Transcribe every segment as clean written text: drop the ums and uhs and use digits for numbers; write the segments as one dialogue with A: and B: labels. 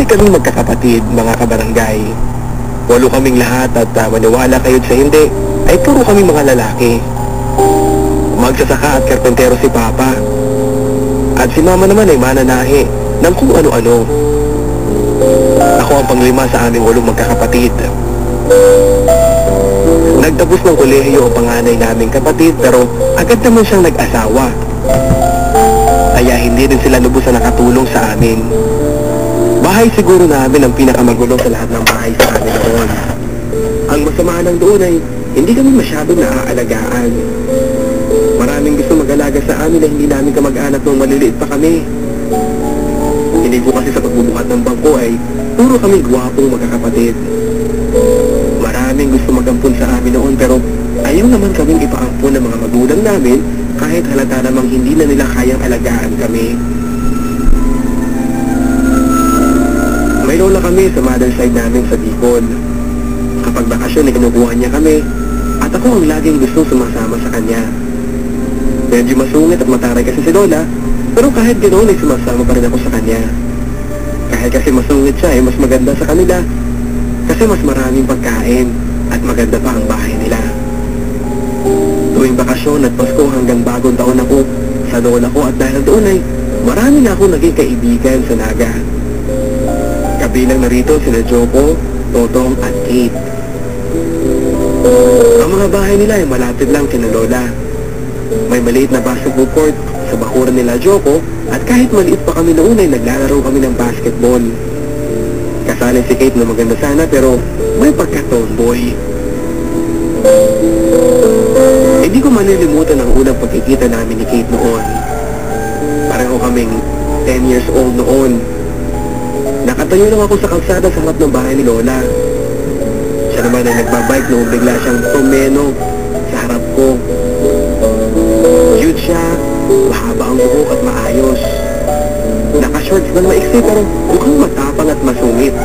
A: kaming magkakapatid, mga kabarangay. 8 kaming lahat at maniwala kayo't sa hindi, ay puro kaming mga lalaki. Magsasaka at karpentero si Papa. At si Mama naman ay mananahi ng kung ano-ano. Ako ang panglima sa aming 8 magkakapatid. Nagtapos ng kolehiyo ang panganay naming kapatid pero agad naman siyang nag-asawa. Kaya hindi din sila lubos na nakatulong sa amin. Bahay siguro namin ang pinakamagulo sa lahat ng bahay sa amin noon. Ang masama lang doon ay hindi kami masyadong naaalagaan. Maraming gusto mag-alaga sa amin na hindi namin kamag-anak nung maliliit pa kami. Hindi ko kasi sa pagbubuhat ng bangko ay puro kami gwapong magkakapatid. Maraming gusto mag-ampun sa amin noon pero ayaw naman kaming ipaampun ng mga magulang namin kahit halata namang hindi na nila kayang alagaan kami. May lola kami sa mother side namin sa Bicol. Kapag bakasyon ay kinukuha niya kami at ako ang laging gusto sumasama sa kanya. Medyo masungit at mataray kasi si lola pero kahit ganoon ay sumasama pa rin ako sa kanya. Kahit kasi masungit siya ay mas maganda sa kanila kasi mas maraming pagkain at maganda pa ang bahay nila. Tuwing bakasyon at Pasko hanggang bagong taon ako sa lola ko at dahil doon ay marami na akong naging kaibigan sa Naga. Kabilang narito sina Joko, Totong at Kate. Ang mga bahay nila ay malapit lang kina lola. May maliit na basketball court sa bakuran nila Joko at kahit maliit pa kami noon ay naglalaro kami ng basketball. Kasali si Kate na maganda sana pero may pagka-tomboy. Hindi ko malilimutan ang unang pagkikita namin ni Kate noon. Pareho kaming 10 years old noon. Nakatayo lang ako sa kalsada sa harap ng bahay ni Lola. Siya naman ay nagbabike nung bigla siyang tumeno sa harap ko. Cute siya, mahaba ang buhok at maayos. Naka-shorts ng maiksi pero mukhang matapang at masungit.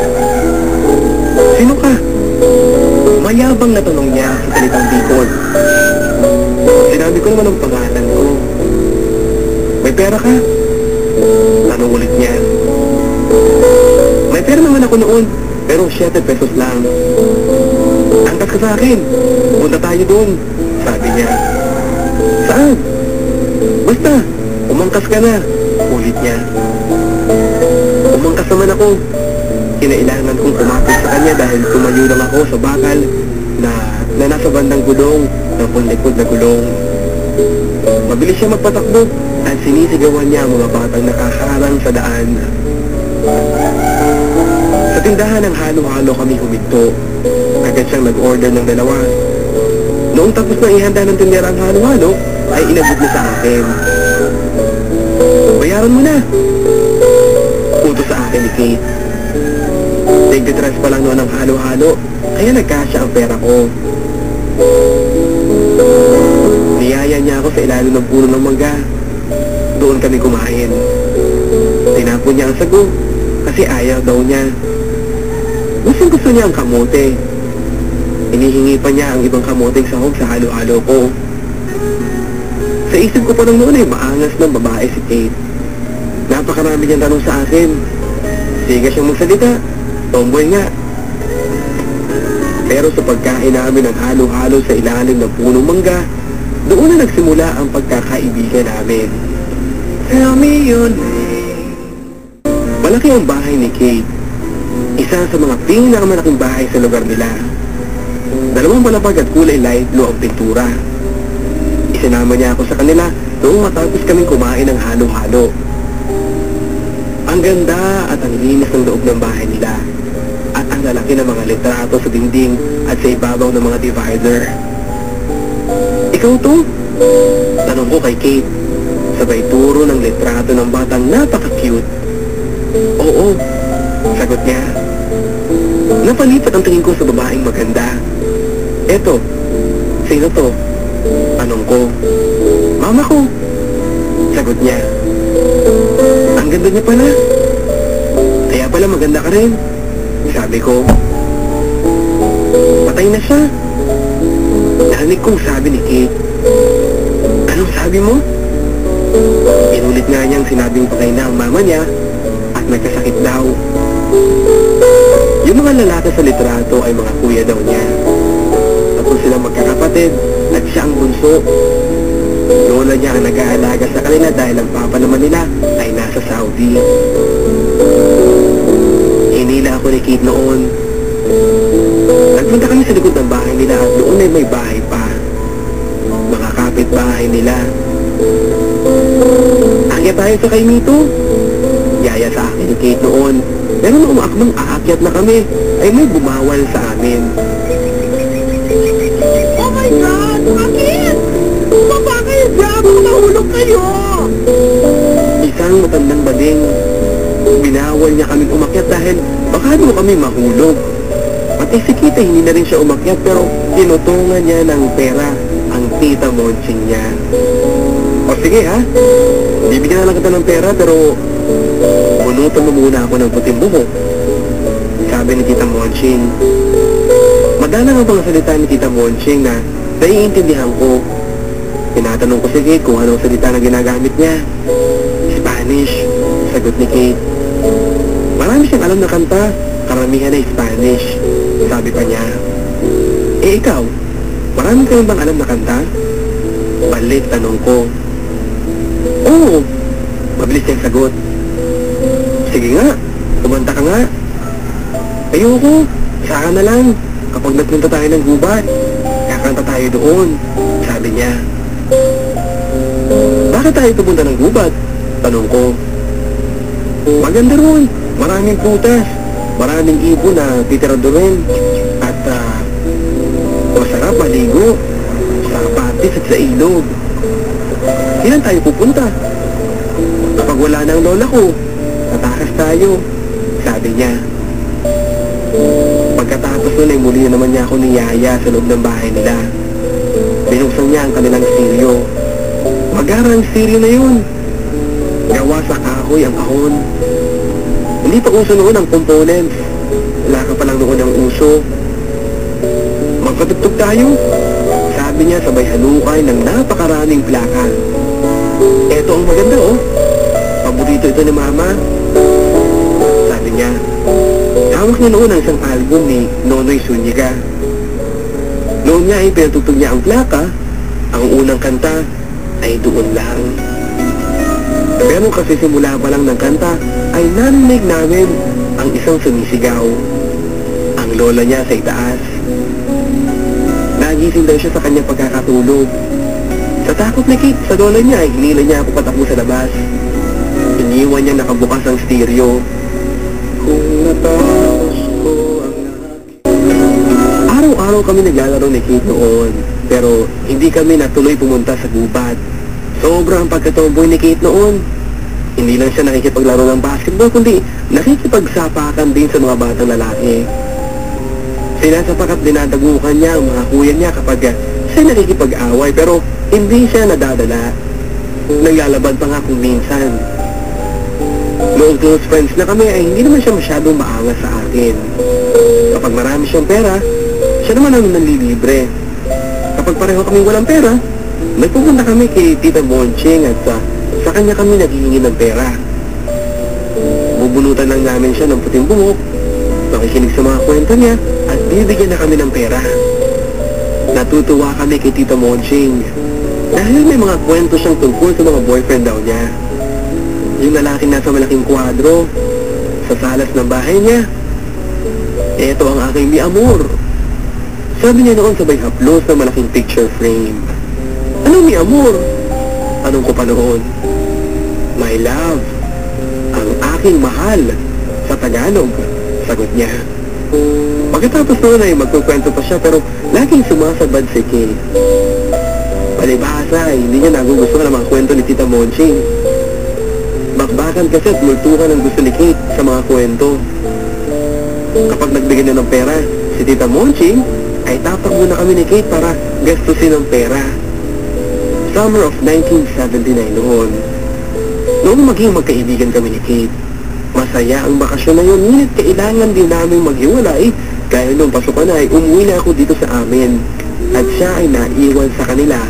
A: Sino ka? Mayabang na tanong niya sa salitang Bicol. Sinabi ko naman ang pangalan ko. May pera ka? Tanong ulit niya. May pera naman ako noon, pero 7 pesos lang. Angkas ka sa akin. Punta tayo doon, sabi niya. Saan? Basta, umangkas ka na, ulit niya. Umangkas naman ako. Kinailangan kong kumapit sa kanya dahil tumayo lang ako sa bakal na nasa bandang gulong ng punlikod na gulong. Mabilis siya magpatakbo at sinisigawan niya ang mga batang nakaharang sa daan. Sa tindahan ng halo-halo kami huminto. Agad siyang nag-order ng 2. Noong tapos na ihanda ng tindera ang halo-halo, ay inabot na sa akin. Bayaran mo na! Utos sa akin ni Kate. Nagtitrans pa lang noon ang halo-halo, kaya nagkasya ang pera ko. Niyaya niya ako sa ilalim ng puno ng mangga. Doon kami kumain. Tinapon niya ang sago kasi ayaw daw niya. Gusto niya ang kamote. Inihingi pa niya ang ibang kamoteng sahog sa halo-halo ko. Sa isip ko pa nung noon ay maangas ng babae si Kate. Napakarami niyang tanong sa akin. Siga siyang magsalita. Tomboy nga. Pero sa pagkain namin ng halo-halo sa ilalim ng punong mangga, doon na nagsimula ang pagkakaibigan namin. Tell me your name. Malaki ang bahay ni Kate. Isa sa mga pinakamalaking bahay sa lugar nila. 2 palapag at kulay light blue ang pintura. Isinama niya ako sa kanila noong matapos kaming kumain ng halo-halo. Ang ganda at ang linis ng loob ng bahay nila. At ang lalaki ng mga litrato sa dingding at sa ibabaw ng mga divider. Ikaw to? Tanong ko kay Kate. Sabay turo ng litrato ng batang napaka-cute. Oo, sagot niya. Napalipat ang tingin ko sa babaeng maganda. Eto, sino to? Tanong ko. Mama ko. Sagot niya. Ang ganda niya pala. Kaya pala maganda ka rin. Sabi ko. Patay na siya. Narinig kong sabi ni Kate. Anong sabi mo? Inulit nga niyang sinabing patay na ang mama niya at nagkasakit daw. mga lalaki sa litrato ay mga kuya daw niya. Tapos silang magkakapatid at siya ang bunso. Lola niya ang nag-aalaga sa kanila dahil ang papa naman nila ay nasa Saudi. Hinila ako ni Kate noon. Nagpunta kami sa likod ng bahay nila at doon ay may bahay pa. Mga kapitbahay nila. Akyat tayo sa kay Mito. Yaya sa akin ni Kate noon. Pero nung umaakmang aakyat na kami, ay may bumawal sa amin.
B: Oh my God! Bakit? Bumaba kayo dyan! Baka mahulog kayo!
A: Isang matandang bading. Binawal niya kami umakyat dahil baka doon kami mahulog. Pati si Kita hindi na rin siya umakyat pero tinutungan niya ng pera ang tita Monching niya. O sige ha, bibigyan na lang kita ng pera pero bunutan mo muna ako ng puting buhok. Sabi ni Tita Monching. Madalang ang mga salita ni Tita Monching na naiintindihan ko. Tinatanong ko si Kate kung anong salita na ginagamit niya. Spanish, sagot ni Kate. Marami siyang alam na kanta, karamihan ay Spanish. Sabi pa niya. Eh ikaw, marami kayong bang alam na kanta? Balik tanong ko. Oo, mabilis niyang sagot. Sige nga, kumanta ka nga. Ayoko, isa ka na lang. Kapag nagpunta tayo ng gubat, kakanta tayo doon. Sabi niya. Bakit tayo pupunta ng gubat? Tanong ko. Maganda roon, maraming putas, maraming ibon na titira doon. At masarap maligo sa patis at sa ilog. Kailan tayo pupunta? Kapag wala na ang lola ko, tatakas tayo, sabi niya. Pagkatapos nun ay muli na naman niya ako niyaya sa loob ng bahay nila. Binuksan niya ang kanilang stereo. Magarang stereo na yun. Gawa sa kahoy ang kahon. Hindi pa uso noon ang components. Wala ka pa lang noon ang uso. Magpatugtog tayo, sabi niya sabay halukay ng napakaraming plaka. Eto ang maganda oh. Paborito ito ni Mama. Sabi niya. Hawak niya noon ang isang album ni Nonoy Zuniga. Noon niya ay pinatugtog niya ang plaka. Ang unang kanta ay Doon Lang. Pero kasi simula pa lang ng kanta ay narinig namin ang isang sumisigaw. Ang lola niya sa itaas. Nagising daw siya sa kanyang pagkakatulog. Sa takot ni Kate sa lola niya ay hinila niya ako patakbo sa labas. Iniwan niya nakabukas ang stereo. Kung natapos ko ang araw-araw kami naglalaro ni Kate noon. Pero hindi kami natuloy pumunta sa gubat. Sobrang pagkatomboy ni Kate noon. Hindi lang siya nakikipaglaro ng basketball, kundi nakikipagsapakan din sa mga batang lalaki. Sinasapak at dinadagukan niya ang mga kuya niya kapag siya nakikipag-away, pero hindi siya nadadala. Naglalabad pa nga kung minsan. Noong close friends na kami ay hindi naman siya masyadong maangas sa akin. Kapag marami siyang pera, siya naman ang nanlilibre. Kapag pareho kami walang pera, nagpupunta kami kay Tita Monching at sa kanya kami naghihingi ng pera. Bubunutan lang namin siya ng puting buhok, makikinig sa mga kwento niya, at bibigyan na kami ng pera. Natutuwa kami kay Tita Monching dahil may mga kwento siyang tungkol sa mga boyfriend daw niya. Yung lalaki nasa malaking kwadro, sa salas ng bahay niya. Eto ang aking mi amor. Sabi niya noon sabay haplos ng malaking picture frame. Ano mi amor? Anong ko pa noon? My love. Ang aking mahal. Sa Tagalog, sagot niya. Pagkatapos noon ay magkukwento pa siya pero laging sumasabad si Kate. Palibhasa ay hindi niya nagugustuhan ang mga kwento ni Tita Monching. Bakbakan kasi at multuhan ang gusto ni Kate sa mga kwento. Kapag nagbigay na ng pera si Tita Monching, ay tatakbo na kami ni Kate para gastusin ang pera. Summer of 1979 noon. Noong maging magkaibigan kami ni Kate, masaya ang bakasyon na yun, ngunit kailangan din namin maghiwalay. Kaya nung pasukan na ay umuwi na ako dito sa amin at siya ay naiwan sa kanila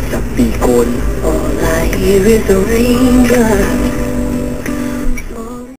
A: sa Bicol. All I hear is a raindrop